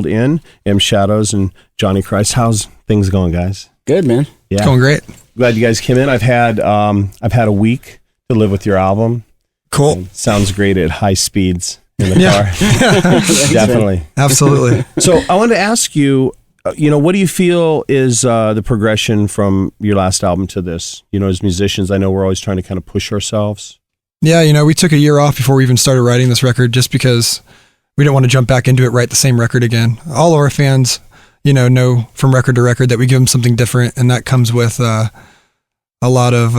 in M Shadows and Johnny Christ. How's things going, guys? Good, man. Yeah, going great. Glad you guys came in. I've had a week to live with your album. Cool. And sounds great at high speeds in the car. Definitely, absolutely. So I wanted to ask you, what do you feel is the progression from your last album to this? As musicians, I know we're always trying to kind of push ourselves. Yeah, we took a year off before we even started writing this record just because we didn't want to jump back into it, write the same record again. All of our fans, know from record to record that we give them something different, and that comes with a lot of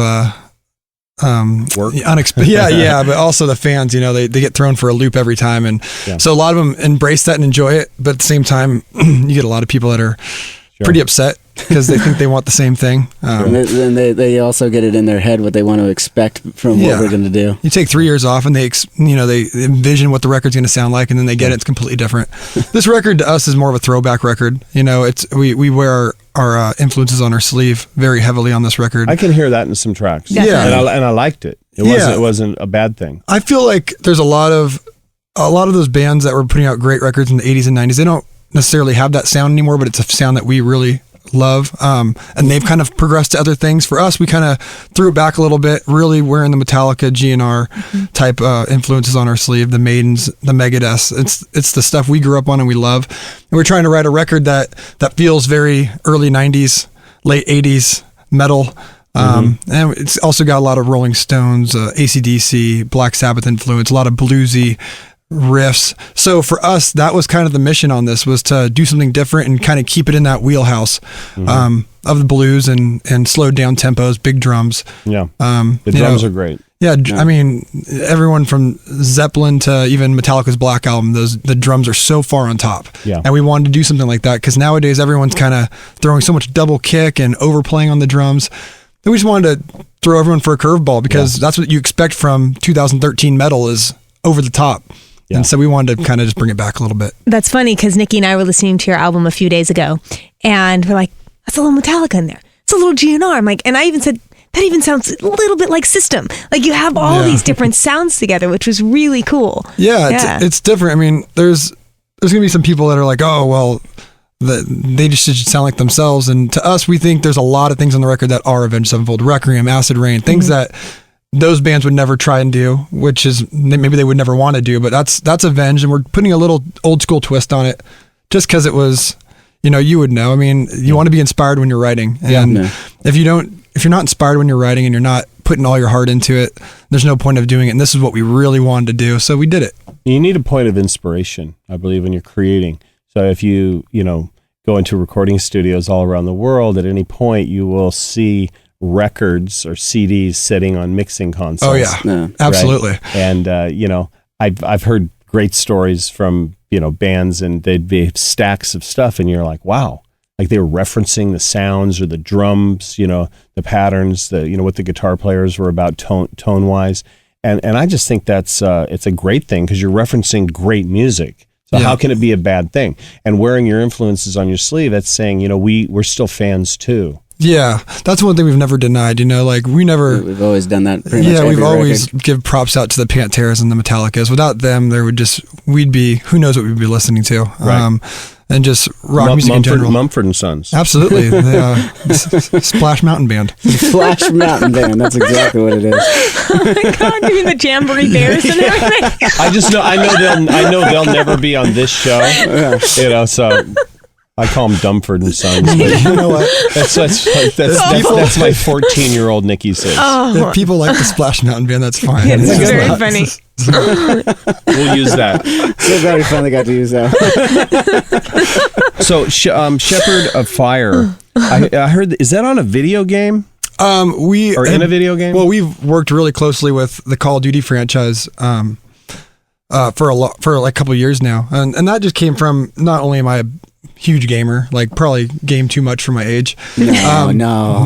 work. Yeah, but also the fans, they get thrown for a loop every time, and so a lot of them embrace that and enjoy it. But at the same time, you get a lot of people that are pretty upset because they think they want the same thing. And then they also get it in their head what they want to expect from what we're going to do. You take 3 years off and they envision what the record's going to sound like, and then they get it. It's completely different. This record to us is more of a throwback record. We wear our influences on our sleeve very heavily on this record. I can hear that in some tracks. Yeah. And I liked it. It wasn't a bad thing. I feel like there's a lot of those bands that were putting out great records in the 80s and 90s. They don't necessarily have that sound anymore, but it's a sound that we really love. And they've kind of progressed to other things. For us, we kind of threw it back a little bit, really wearing the Metallica, GNR type influences on our sleeve, the Maidens, the Megadeths. It's the stuff we grew up on and we love. And we're trying to write a record that feels very early 90s, late 80s metal. And it's also got a lot of Rolling Stones, AC/DC, Black Sabbath influence, a lot of bluesy riffs. So for us, that was kind of the mission on this, was to do something different and kind of keep it in that wheelhouse of the blues and slowed down tempos, big drums. Yeah. The drums are great. Yeah. I mean, everyone from Zeppelin to even Metallica's Black Album, the drums are so far on top. Yeah. And we wanted to do something like that because nowadays everyone's kind of throwing so much double kick and overplaying on the drums. And we just wanted to throw everyone for a curveball because that's what you expect from 2013 metal, is over the top. Yeah. And so we wanted to kind of just bring it back a little bit. That's funny because Nikki and I were listening to your album a few days ago, and we're like, that's a little Metallica in there. It's a little GNR. I'm like, and I even said, that even sounds a little bit like System. Like you have all these different sounds together, which was really cool. Yeah. It's different. I mean, there's going to be some people that are like, oh, well, they just should sound like themselves. And to us, we think there's a lot of things on the record that are Avenged, Sevenfold, Requiem, Acid Rain, things that those bands would never try and do, which is maybe they would never want to do, but that's Avenged, and we're putting a little old school twist on it just because it was, you would know. I mean, you want to be inspired when you're writing, and if you're not inspired when you're writing and you're not putting all your heart into it, there's no point of doing it. And this is what we really wanted to do, so we did it. You need a point of inspiration, I believe, when you're creating. So if you go into recording studios all around the world, at any point you will see records or CDs sitting on mixing consoles. Oh yeah. Absolutely. Right? And I've heard great stories from bands, and they'd be stacks of stuff, and you're like, wow, like they were referencing the sounds or the drums, the patterns, what the guitar players were about tone wise, and I just think that's it's a great thing because you're referencing great music. So how can it be a bad thing? And wearing your influences on your sleeve, that's saying we're still fans too. Yeah, that's one thing we've never denied. We've always done that. Pretty much we've always give props out to the Panteras and the Metallicas. Without them, we'd be, who knows what we'd be listening to, and just rock music in general. Mumford & Sons. Absolutely, Splash Mountain Band. Splash Mountain Band. That's exactly what it is. Oh my God, you mean the Jamboree Bears and everything? I know they'll never be on this show. So. I call them Dumford and Sons. You know what? That's my 14-year-old Nikki Sixx. Oh. If people like the Splash Mountain Band, that's fine. It's very funny. We'll use that. So glad we finally got to use that. So, Shepherd of Fire, I heard, is that on a video game? In a video game? Well, we've worked really closely with the Call of Duty franchise for a couple of years now, and that just came from, not only am I a huge gamer, like probably game too much for my age. No.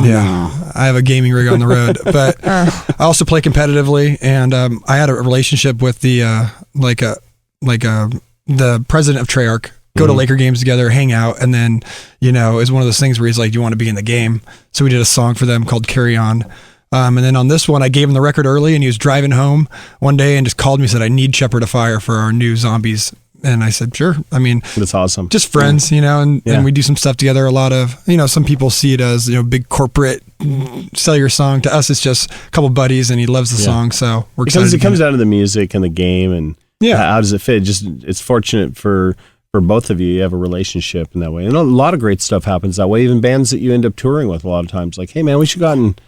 I have a gaming rig on the road, but I also play competitively, and I had a relationship with the president of Treyarch. Go to Laker games together, hang out, and then it was one of those things where he's like, "Do you want to be in the game?" So we did a song for them called "Carry On." And then on this one, I gave him the record early, and he was driving home one day and just called me and said, "I need Shepherd of Fire for our new Zombies And I said, sure. I mean, That's awesome. just friends, and we do some stuff together. A lot of, some people see it as, big corporate, sell your song. To us, it's just a couple buddies and he loves the song. So we're excited. It comes out of the music and the game, and how does it fit? It's fortunate for both of you. You have a relationship in that way. And a lot of great stuff happens that way. Even bands that you end up touring with a lot of times, like, hey man, we should go out and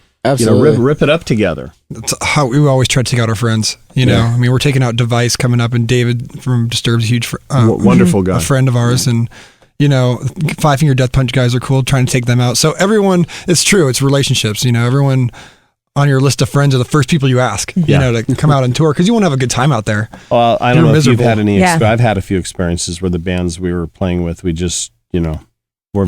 rip it up together. That's how we always try to take out our friends. I mean, we're taking out Device coming up, and David from Disturbed's a huge, wonderful guy, a friend of ours, and Five Finger Death Punch guys are cool. Trying to take them out. So everyone, it's true. It's relationships. Everyone on your list of friends are the first people you ask. To come out on tour because you want to have a good time out there. Well, I don't know if you've had any. I've had a few experiences where the bands we were playing with, we just we're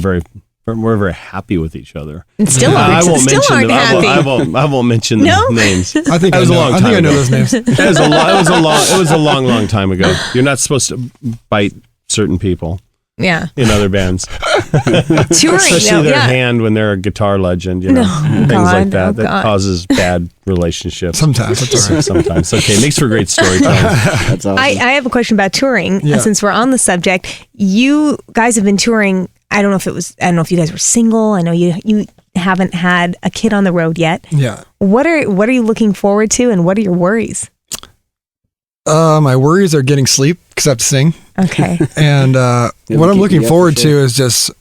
very happy with each other. And still aren't happy. I won't mention the names. I think it was a long time ago. I know those names. It was a long time ago. You're not supposed to bite certain people. Yeah. In other bands. Touring. Especially their hand when they're a guitar legend, things like that. That causes bad relationships. Sometimes. That's all right. Sometimes. Okay. Makes for great storytelling. That's awesome. I have a question about touring. Since we're on the subject, you guys have been touring. I don't know if you guys were single. I know you haven't had a kid on the road yet. Yeah. What are you looking forward to, and what are your worries? My worries are getting sleep because I have to sing. Okay. And what I'm looking forward to is just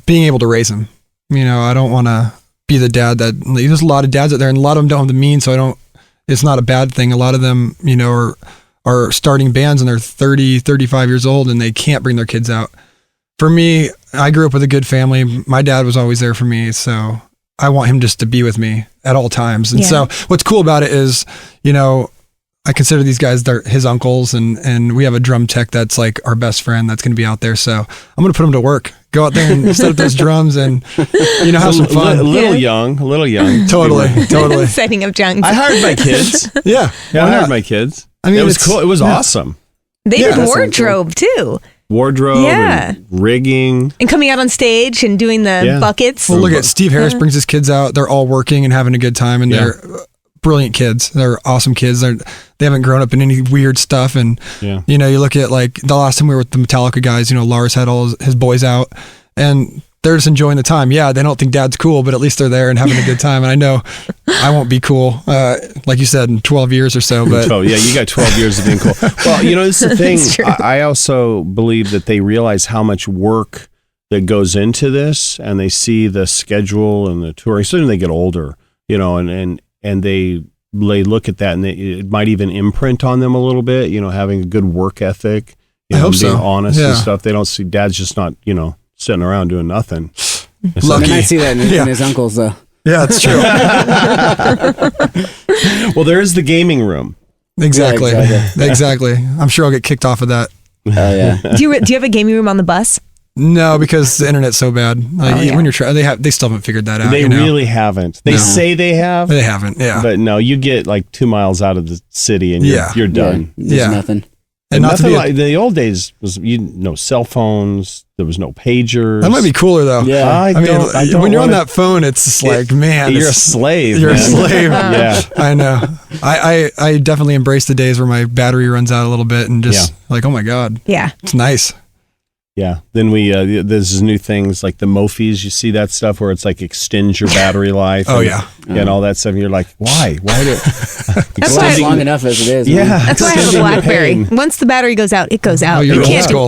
being able to raise him. I don't want to be the dad that there's a lot of dads out there, and a lot of them don't have the means, so it's not a bad thing. A lot of them, are starting bands and they're 30, 35 years old and they can't bring their kids out. For me, I grew up with a good family. My dad was always there for me, so I want him just to be with me at all times. And so what's cool about it is, I consider these guys his uncles, and we have a drum tech that's like our best friend that's going to be out there. So I'm going to put him to work. Go out there and set up those drums and have some fun. A little young. Totally. Setting up junks. I hired my kids. Yeah, I hired my kids. I mean, it was cool. It was awesome. They did wardrobe too. Wardrobe, and rigging, and coming out on stage and doing the buckets. Well, look at Steve Harris brings his kids out. They're all working and having a good time, and they're brilliant kids. They're awesome kids. They haven't grown up in any weird stuff. And you look at like the last time we were with the Metallica guys. Lars had all his boys out, and they're just enjoying the time. Yeah, they don't think Dad's cool, but at least they're there and having a good time. And I know I won't be cool, like you said, in 12 years or so. But you got 12 years of being cool. Well, this is the thing. I also believe that they realize how much work that goes into this, and they see the schedule and the touring. So when they get older, and they look at that, and it might even imprint on them a little bit. Having a good work ethic. I hope being so. honest and stuff. They don't see Dad's just not sitting around doing nothing. Lucky. I see that in his uncles, though. Yeah, it's true. Well, there is the gaming room. Exactly. Exactly. I'm sure I'll get kicked off of that. Oh yeah. Do you have a gaming room on the bus? No, because the internet's so bad. When you're they still haven't figured that out. They really haven't. They say they have. They haven't. Yeah. But no, you get like 2 miles out of the city and you're done. There's nothing. And nothing like the old days was no cell phones. There was no pagers. That might be cooler though. Yeah, I mean, when you're on that phone, it's just like, man, you're a slave. You're a slave. Yeah, I know. I definitely embrace the days where my battery runs out a little bit and just like, oh my god, it's nice. Yeah. Then there's new things like the Mophis. You see that stuff where it's like extends your battery life. And all that stuff. And you're like, why? Why do? That's why it's long enough as it is. Yeah. That's why I have a BlackBerry. Once the battery goes out, it goes out. You're old school.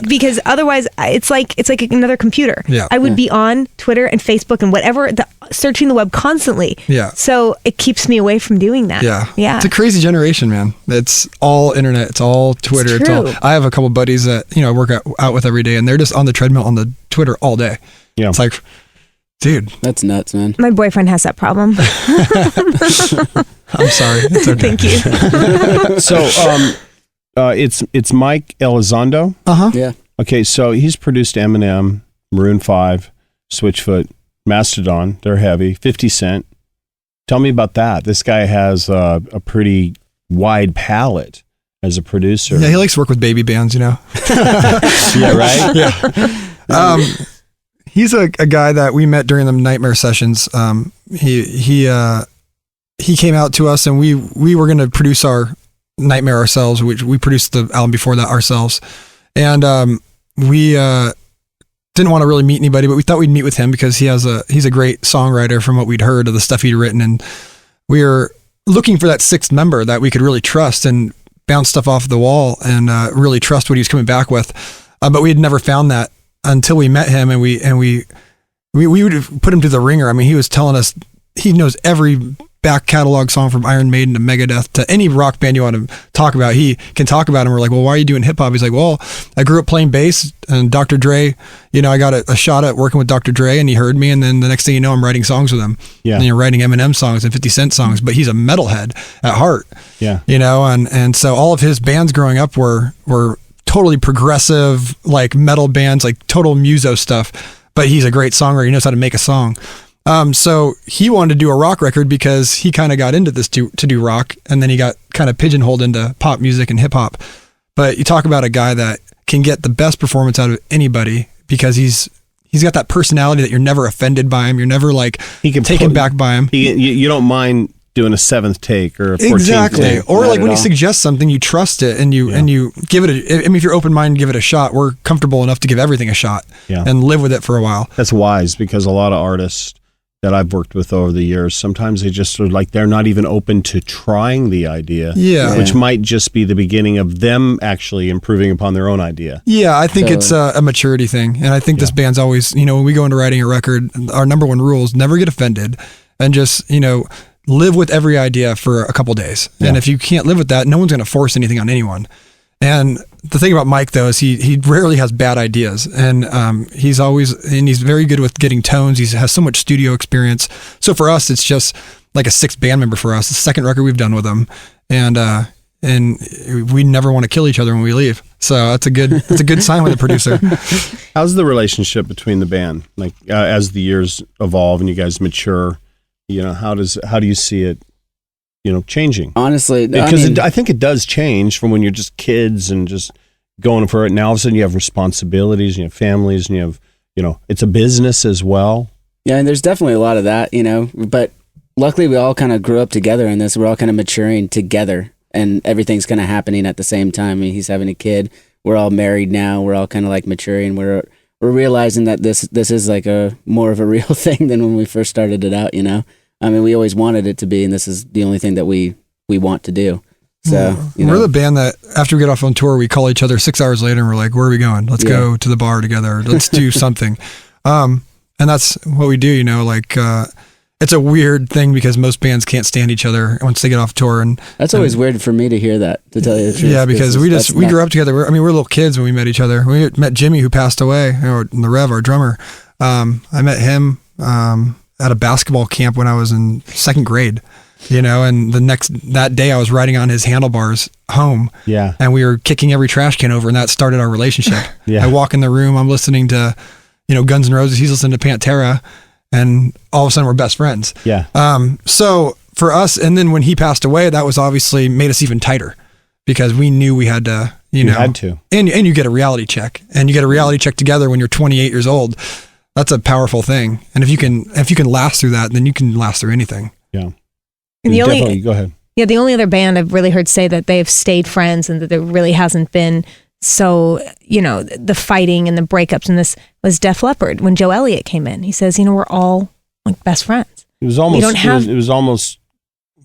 Because otherwise it's like another computer. Yeah. I would be on Twitter and Facebook and whatever, searching the web constantly. Yeah. So it keeps me away from doing that. Yeah. Yeah. It's a crazy generation, man. It's all internet. It's all Twitter. It's true. I have a couple buddies that I work out with every day, and they're just on the treadmill on the Twitter all day. Yeah. It's like, dude, that's nuts, man. My boyfriend has that problem. I'm sorry. It's okay. Thank you. So, it's Mike Elizondo. Yeah. Okay, so he's produced Eminem, Maroon 5, Switchfoot, Mastodon. They're heavy. 50 Cent. Tell me about that. This guy has a pretty wide palette as a producer. Yeah, he likes to work with baby bands. Yeah, right. Yeah. He's a guy that we met during the Nightmare sessions. He came out to us, and we were going to produce our Nightmare ourselves, which we produced the album before that ourselves. And we didn't want to really meet anybody, but we thought we'd meet with him because he's a great songwriter from what we'd heard of the stuff he'd written. And we were looking for that sixth member that we could really trust and bounce stuff off the wall and really trust what he was coming back with. But we had never found that until we met him, and we would put him to the ringer. I mean, he was telling us he knows every back catalog song from Iron Maiden to Megadeth to any rock band you want to talk about. He can talk about them. We're like, well, why are you doing hip hop? He's like, well, I grew up playing bass, and Dr. Dre, I got a shot at working with Dr. Dre, and he heard me, and then the next thing you know, I'm writing songs with him. Yeah. And you're writing Eminem songs and 50 Cent songs, but he's a metalhead at heart. Yeah. And so all of his bands growing up were totally progressive, like metal bands, like total muso stuff, but he's a great songwriter. He knows how to make a song. So he wanted to do a rock record because he kind of got into this to do rock, and then he got kind of pigeonholed into pop music and hip hop. But you talk about a guy that can get the best performance out of anybody because he's got that personality that you're never offended by him. You're never like taken back by him. You don't mind doing a 7th take or a 14th exactly take. Or like when he suggests something, you trust it and you give it if you're open minded, give it a shot. We're comfortable enough to give everything a shot and live with it for a while. That's wise, because a lot of artists that I've worked with over the years, sometimes they just are like, they're not even open to trying the idea, which might just be the beginning of them actually improving upon their own idea. Yeah, I think it's a maturity thing. And I think this band's always, when we go into writing a record, our number one rule is never get offended and just, live with every idea for a couple days. Yeah. And if you can't live with that, no one's going to force anything on anyone. And the thing about Mike, though, is he rarely has bad ideas, and he's very good with getting tones. He has so much studio experience. So for us, it's just like a 6th band member for us. The 2nd record we've done with him, and we never want to kill each other when we leave. So that's a good sign with a producer. How's the relationship between the band? Like as the years evolve and you guys mature, how do you see it? Changing. Honestly, because I think it does change from when you're just kids and just going for it. Now all of a sudden you have responsibilities and you have families and you have, it's a business as well. Yeah, and there's definitely a lot of that, but luckily we all kind of grew up together in this. We're all kind of maturing together, and everything's kind of happening at the same time. I mean, he's having a kid. We're all married now. We're all kind of like maturing. We're realizing that this is like a more of a real thing than when we first started it out, I mean, we always wanted it to be, and this is the only thing that we want to do. So, we're the band that after we get off on tour, we call each other 6 hours later and we're like, where are we going? Let's go to the bar together. Let's do something. And that's what we do, it's a weird thing because most bands can't stand each other once they get off tour. And that's always weird for me to hear that, to tell you the truth. Yeah, because we grew up together. We're little kids when we met each other. We met Jimmy, who passed away, the Rev, our drummer. I met him, at a basketball camp when I was in 2nd grade, and that day I was riding on his handlebars home. Yeah. And we were kicking every trash can over, and that started our relationship. I walk in the room, I'm listening to, Guns N' Roses, he's listening to Pantera, and all of a sudden we're best friends. Yeah. So for us, and then when he passed away, that was obviously made us even tighter because we knew we had to, had to. And you get a reality check, and you get a reality check together when you're 28 years old. That's a powerful thing. And if you can last through that, then you can last through anything. Yeah. And go ahead. Yeah, the only other band I've really heard say that they've stayed friends and that there really hasn't been the fighting and the breakups and this was Def Leppard. When Joe Elliott came in, he says, we're all like best friends. It was almost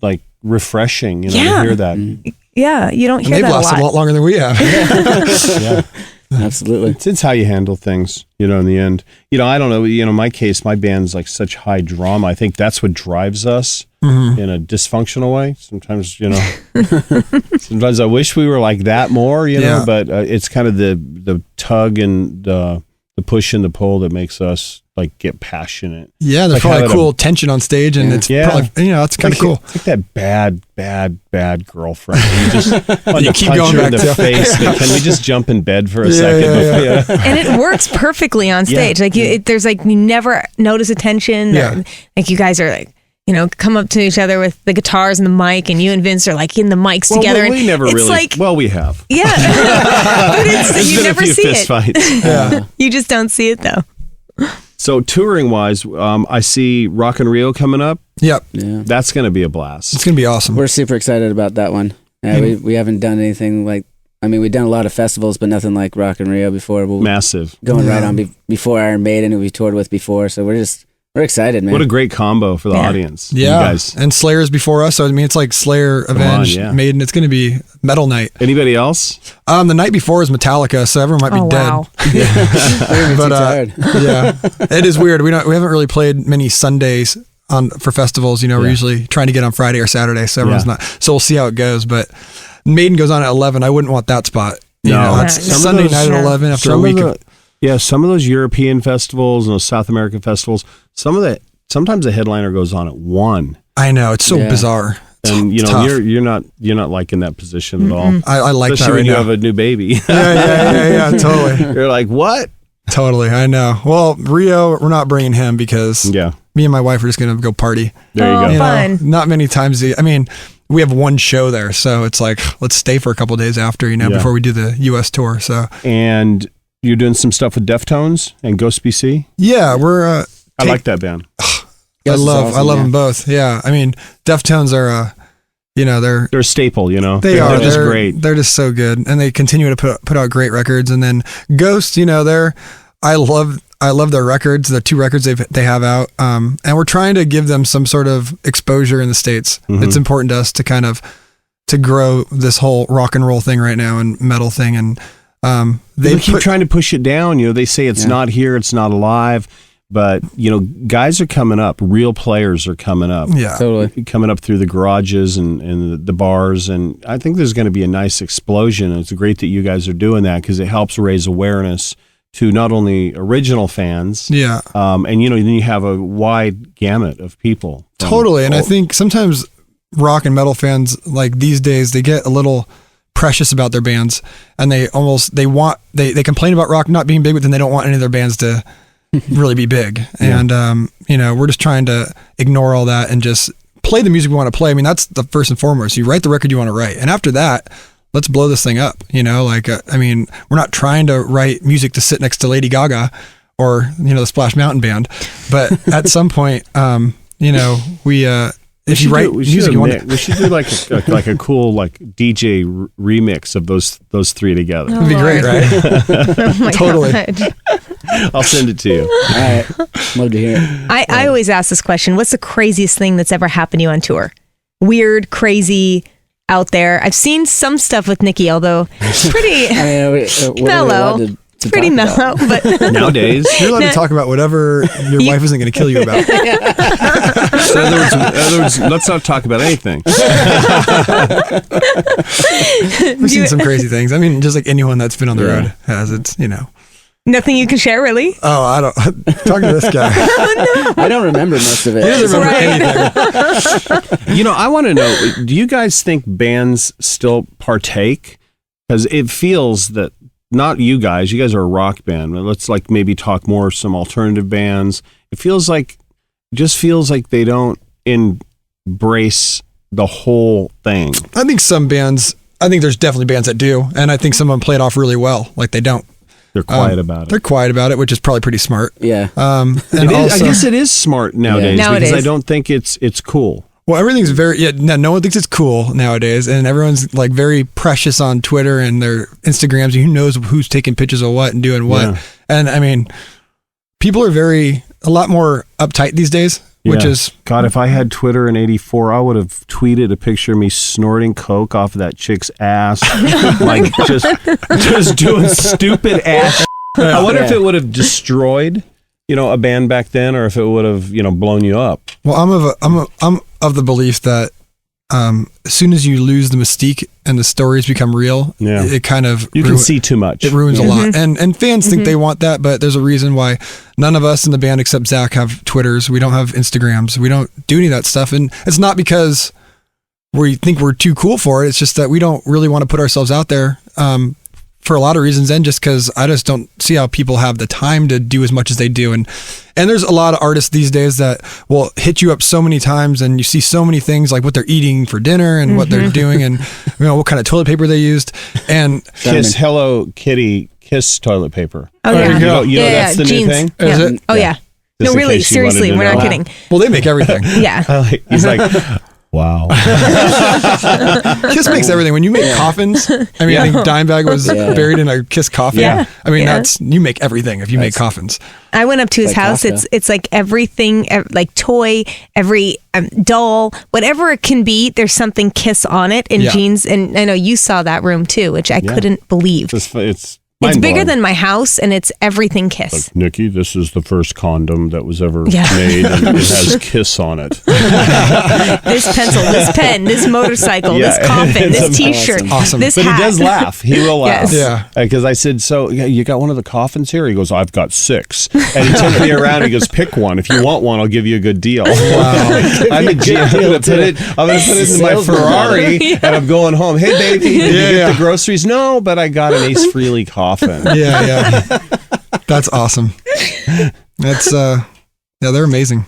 like refreshing, to hear that. Yeah, you don't hear that a lot. They've lasted a lot longer than we have. Yeah. Absolutely. It's how you handle things, in the end. I don't know, in my case, my band's like such high drama. I think that's what drives us in a dysfunctional way. Sometimes, sometimes I wish we were like that more, but it's kind of the tug and the push and the pull that makes us like get passionate. Yeah, there's probably cool tension on stage, and it's probably it's kind of cool. It's like that bad girlfriend. You just you keep going back in the face. Can we just jump in bed for a second? Yeah. And it works perfectly on stage. Like there's like you never notice a tension. Or, like you guys are like. Come up to each other with the guitars and the mic, and you and Vince are like in the mics together. Well, we never really. We have. Yeah, but you never see fist it. Fights. Yeah. You just don't see it though. So touring wise, I see Rock in Rio coming up. Yep. Yeah. That's going to be a blast. It's going to be awesome. We're super excited about that one. Yeah, we haven't done anything like. I mean, we've done a lot of festivals, but nothing like Rock in Rio before. Massive. Going right on before Iron Maiden, who we toured with before. So we're excited, man. What a great combo for the audience. Yeah. You guys. And Slayer's before us. So, I mean, it's like Slayer, Avenged, Maiden. It's going to be metal night. Anybody else? The night before is Metallica, so everyone might be dead. Wow. But yeah, it is weird. We haven't really played many Sundays for festivals. We're usually trying to get on Friday or Saturday, so everyone's not. So we'll see how it goes. But Maiden goes on at 11. I wouldn't want that spot. It's Sunday night at 11 after a week. Some of those European festivals and those South American festivals, sometimes the headliner goes on at 1. I know, it's so bizarre. And you're not like in that position at all. I like especially that right when you now. have a new baby. Yeah, totally. You're like, what? Totally, I know. Well, Rio, we're not bringing him because me and my wife are just going to go party. There you go. Fun. Not many times. I mean, we have one show there, so it's like, let's stay for a couple of days after, before we do the U.S. tour. So. And you're doing some stuff with Deftones and Ghost BC? Yeah, we're... I like that band. I love them both. Yeah, I mean, Deftones are, they're a staple. They're just great. They're just so good, and they continue to put out great records. And then Ghost, I love their records. The 2 records they have out, and we're trying to give them some sort of exposure in the States. Mm-hmm. It's important to us to grow this whole rock and roll thing right now and metal thing, and they keep trying to push it down. They say it's not here, it's not alive. But, guys are coming up. Real players are coming up. Yeah, totally. Coming up through the garages and the bars. And I think there's going to be a nice explosion. And it's great that you guys are doing that because it helps raise awareness to not only original fans. Yeah. And, then you have a wide gamut of people. Totally. And I think sometimes rock and metal fans, like these days, they get a little precious about their bands. And they complain about rock not being big, but then they don't want any of their bands to really be big. And we're just trying to ignore all that and just play the music we want to play. I mean, that's the first and foremost. You write the record you want to write, and after that, let's blow this thing up. We're not trying to write music to sit next to Lady Gaga or the Splash Mountain Band, but at some point if you write music you want we should do like a cool DJ remix of those 3 together. It'd be great, right? Oh my Totally. God. I'll send it to you. All right. Love to hear it. I always ask this question. What's the craziest thing that's ever happened to you on tour? Weird, crazy, out there. I've seen some stuff with Nikki, although pretty mellow. It's pretty mellow, but nowadays you're allowed to talk about whatever your wife isn't going to kill you about. So in other words, let's not talk about anything. We've seen some crazy things. I mean, just like anyone that's been on the road has. It's nothing you can share, really. Oh, I don't. Talk to this guy. I don't remember most of it. He doesn't remember anything. I want to know, do you guys think bands still partake? Because it feels that, not you guys are a rock band, but let's maybe talk more some alternative bands. It feels like they don't embrace the whole thing. I think there's definitely bands that do, and I think some of them play it off really well. Like they don't. They're quiet about it. They're quiet about it, which is probably pretty smart. Yeah. And I guess it is smart nowadays because I don't think it's cool. Well, everything's no one thinks it's cool nowadays, and everyone's very precious on Twitter and their Instagrams. Who knows who's taking pictures of what and doing what? Yeah. And I mean, people are a lot more uptight these days, which is... God, if I had Twitter in '84, I would have tweeted a picture of me snorting coke off of that chick's ass, just doing stupid ass. I wonder if it would have destroyed, a band back then, or if it would have, blown you up. Well, I'm of the belief that as soon as you lose the mystique and the stories become real, it kind of can see too much. It ruins a lot, and fans think they want that, but there's a reason why none of us in the band except Zach have Twitters. We don't have Instagrams. We don't do any of that stuff, and it's not because we think we're too cool for it. It's just that we don't really want to put ourselves out there. For a lot of reasons, and just because I just don't see how people have the time to do as much as they do, and there's a lot of artists these days that will hit you up so many times, and you see so many things like what they're eating for dinner and what they're doing, and what kind of toilet paper they used, and Hello Kitty kiss toilet paper. Oh yeah, that's the jeans. new thing. Is it? Oh yeah. No, really, seriously, we're not kidding. Well, they make everything. Yeah. He's like, Wow. Kiss makes everything. When you make coffins, I mean, I think Dimebag was buried in a Kiss coffin. Yeah. I mean, you make everything if you make coffins. I went up to his house. Kafka. It's like everything, like toy, every doll, whatever it can be. There's something Kiss on it in jeans, and I know you saw that room too, which I couldn't believe. It's bigger than my house, and it's everything Kiss. Like, Nikki, this is the first condom that was ever made, and it has Kiss on it. This pencil, this pen, this motorcycle, this coffin, this T-shirt, awesome. this But hat. he does laugh. He will laugh. Yes. Yeah. Because I said, so you got one of the coffins here? He goes, I've got 6. And he took me around. He goes, pick one. If you want one, I'll give you a good deal. Wow. I'm going to put it in my Ferrari, and I'm going home. Hey, baby, did you get the groceries? No, but I got an Ace Frehley coffin. Yeah. That's awesome. That's they're amazing.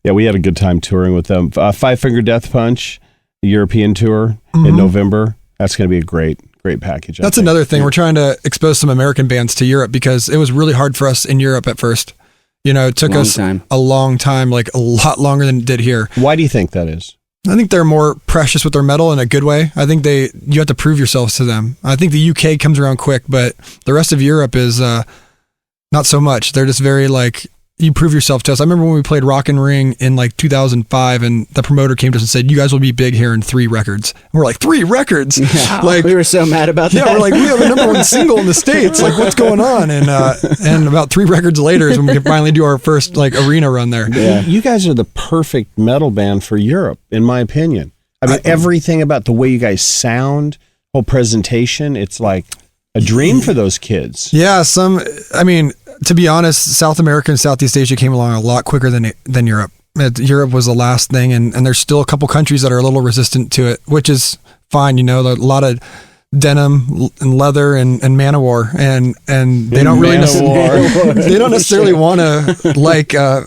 Yeah, we had a good time touring with them. Five Finger Death Punch, the European tour in November. That's going to be a great package. That's another thing. We're trying to expose some American bands to Europe because it was really hard for us in Europe at first. You know, it took us a long time, like a lot longer than it did here. Why do you think that is? I think they're more precious with their metal in a good way. I think you have to prove yourselves to them. I think the UK comes around quick, but the rest of Europe is not so much. They're just very like, you prove yourself to us. I remember when we played Rock and Ring in like 2005 and the promoter came to us and said, you guys will be big here in 3 records. And we're like, 3 records? Yeah. Like, we were so mad about that. Yeah, we're like, we have a #1 single in the States. Like, what's going on? And about 3 records later is when we can finally do our first like arena run there. Yeah. You guys are the perfect metal band for Europe, in my opinion. I mean, everything about the way you guys sound, whole presentation, it's like a dream for those kids. Yeah, to be honest, South America and Southeast Asia came along a lot quicker than Europe. Europe was the last thing, and there's still a couple countries that are a little resistant to it, which is fine. You know, a lot of denim and leather and man-o-war, and they don't really they don't necessarily want to like a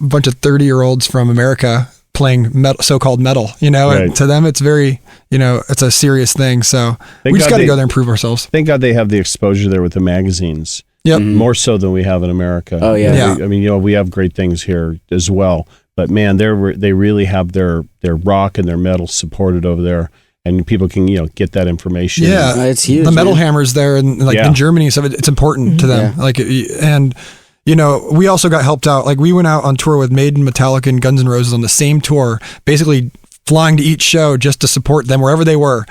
bunch of 30-year-olds from America playing metal, so-called metal. You know, and to them it's very it's a serious thing. So we just got to go there and prove ourselves. Thank God they have the exposure there with the magazines. Yep. More so than we have in America. Oh yeah. I mean, we have great things here as well, but man, they really have their rock and their metal supported over there, and people can get that information. Yeah, it's huge. The Metal Hammers there, and in Germany, so it's important to them. Yeah. Like, and we also got helped out. Like, we went out on tour with Maiden, Metallica, and Guns N' Roses on the same tour, basically flying to each show just to support them wherever they were.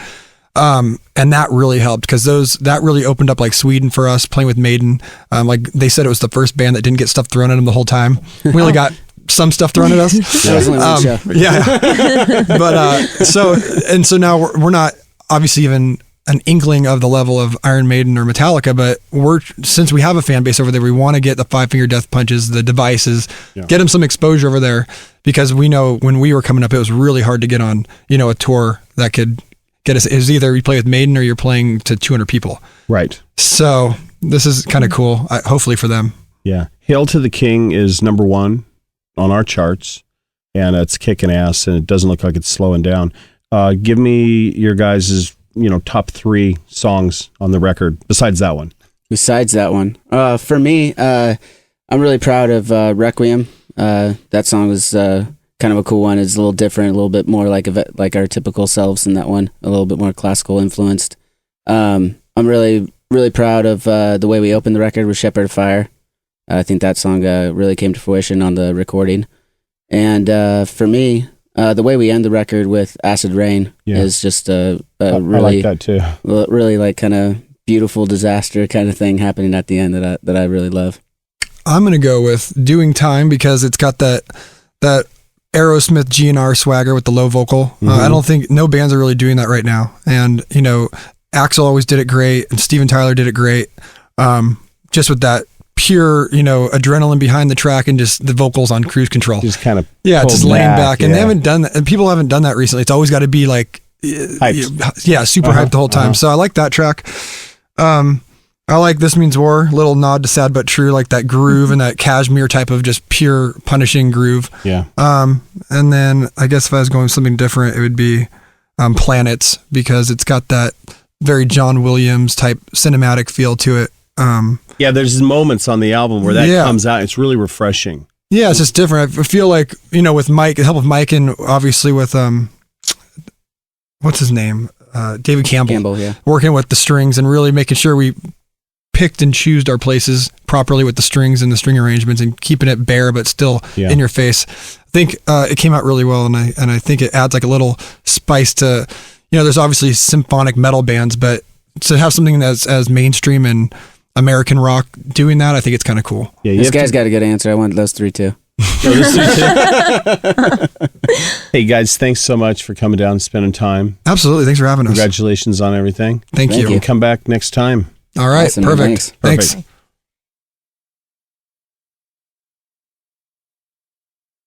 And that really helped because that really opened up like Sweden for us playing with Maiden. Like they said, it was the first band that didn't get stuff thrown at them the whole time. We only got some stuff thrown at us. That was only one show. Yeah. But so now we're not obviously even an inkling of the level of Iron Maiden or Metallica, but since we have a fan base over there, we want to get the Five Finger Death Punches, the Devices, get them some exposure over there, because we know when we were coming up, it was really hard to get on a tour that could get us. It was either you play with Maiden or you're playing to 200 people. Right. So this is kind of cool, hopefully for them. Yeah. Hail to the King is #1 on our charts, and it's kicking ass, and it doesn't look like it's slowing down. Give me your guys' top 3 songs on the record besides that one. Besides that one, for me, I'm really proud of Requiem. That song was kind of a cool one. It's a little different, a little bit more like our typical selves in that one, a little bit more classical influenced. I'm really, really proud of the way we opened the record with Shepherd of Fire. I think that song really came to fruition on the recording. And for me, the way we end the record with Acid Rain is just a really, I like that too. Really like kind of beautiful disaster kind of thing happening at the end that I really love. I'm going to go with Doing Time because it's got that Aerosmith GNR swagger with the low vocal. I don't think no bands are really doing that right now. And, Axl always did it great and Steven Tyler did it great. Just with that pure, adrenaline behind the track and just the vocals on cruise control. Just kind of just laying back. And they haven't done that. And people haven't done that recently. It's always got to be like, hyped. Super hyped the whole time. So I like that track. I like This Means War, little nod to Sad But True, like that groove and that Kashmir type of just pure punishing groove. Yeah. And then I guess if I was going with something different, it would be Planets, because it's got that very John Williams type cinematic feel to it. There's moments on the album where that comes out. It's really refreshing. Yeah, it's just different. I feel like, with Mike, the help of Mike, and obviously with what's his name, David Campbell, yeah. working with the strings and really making sure we picked and choosed our places properly with the strings and the string arrangements and keeping it bare but still in your face. I think it came out really well, and I think it adds like a little spice to, there's obviously symphonic metal bands, but to have something that's as mainstream and American rock doing that, I think it's kind of cool. Yeah, this guy's got a good answer. I want those three too. Hey guys, thanks so much for coming down and spending time. Absolutely. Thanks for having us. Congratulations on everything. Thank you. And come back next time. All right. Awesome, Perfect. Thanks.